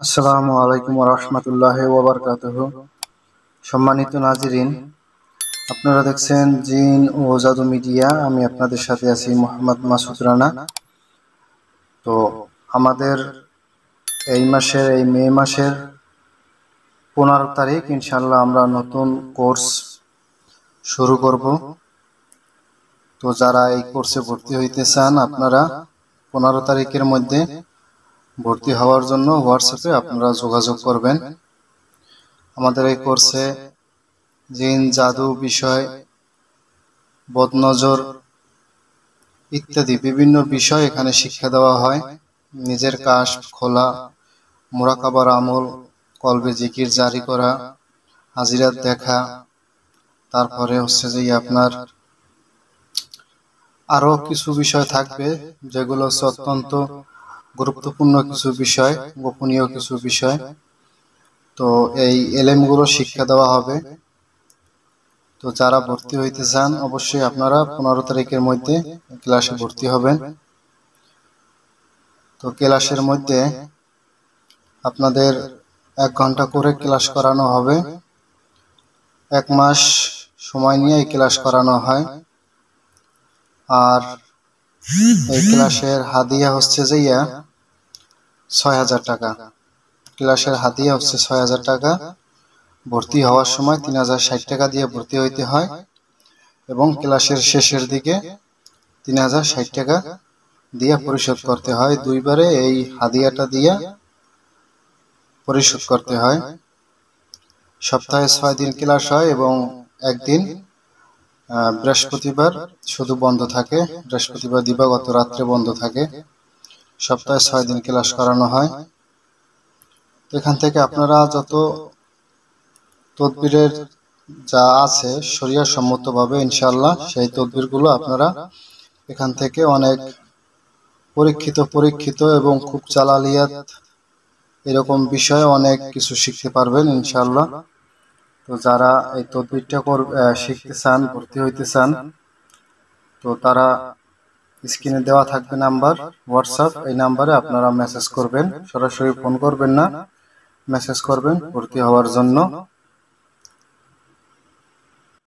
আসসালামু আলাইকুম ওয়া রাহমাতুল্লাহি ওয়া বারাকাতুহু। সম্মানিত নাজিরিন, আপনারা দেখছেন জিন ও জাদু মিডিয়া। আমি আপনাদের সাথে আছি মোহাম্মদ মাসুদ রানা। তো আমাদের এই মে মাসের 15 তারিখ ইনশাআল্লাহ আমরা নতুন কোর্স শুরু করব। তো যারা এই কোর্সে ভর্তি হইতে চান, আপনারা 15 তারিখের মধ্যে ভর্তি হওয়ার জন্য হোয়াটসঅ্যাপে আপনারা যোগাযোগ করবেন। আমাদের এই কোর্সে জিন, জাদু বিষয়, বদনজর ইত্যাদি বিভিন্ন বিষয় এখানে শিক্ষা দেওয়া হয়। নিজের কাশফ খোলা, মুরাকাবার আমল, কলবে জিকির জারি করা, হাজিরাত দেখা, তারপরে হচ্ছে যে আপনার আরো কিছু বিষয় থাকবে, যেগুলো হচ্ছে অত্যন্ত গুরুত্বপূর্ণ কিছু বিষয়, গোপনীয় কিছু বিষয়। তো এই এলেমগুলো শিক্ষা দেওয়া হবে। তো যারা ভর্তি হইতে চান, অবশ্যই আপনারা 15 তারিখের মধ্যে ক্লাসে ভর্তি হবেন। তো ক্লাসের মধ্যে আপনাদের 1 ঘন্টা করে ক্লাস করানো হবে। 1 মাস সময় নিয়ে এই ক্লাস করানো হয়। আর এই ক্লাসের হাদিয়া হচ্ছে যে 6,000 টাকা। ক্লাসের হাদিয়া হচ্ছে 6,000 টাকা। ভর্তি হওয়ার সময় 3,060 টাকা দিয়ে ভর্তি হইতে হয় এবং ক্লাসের শেষের দিকে 3,060 টাকা দিয়ে পরিশোধ করতে হয়। দুইবারে এই হাদিয়াটা দিয়ে পরিশোধ করতে হয়। সপ্তাহে 6 দিন ক্লাস হয় এবং একদিন বৃহস্পতিবার শুধু বন্ধ থাকে। বৃহস্পতিবার দিবাগত রাত্রে বন্ধ থাকে। সপ্তাহে 6 দিন ক্লাস করানো হয়। এখান থেকে আপনারা যত তদবিরের যা আছে শরিয়া সম্মতভাবে ইনশাআল্লাহ সেই তদবিরগুলো আপনারা এখান থেকে অনেক পরীক্ষিত এবং খুব জালালিয়াত এরকম বিষয়ে অনেক কিছু শিখতে পারবেন ইনশাআল্লাহ। তো যারা এই তদবিরটা শিখতে চান, ভর্তি হইতে চান, তো তারা স্ক্রিনে দেওয়া থাকবে নাম্বার, হোয়াটসঅ্যাপ, এই নাম্বারে আপনারা মেসেজ করবেন। সরাসরি ফোন করবেন না, মেসেজ করবেন ভর্তি হওয়ার জন্য।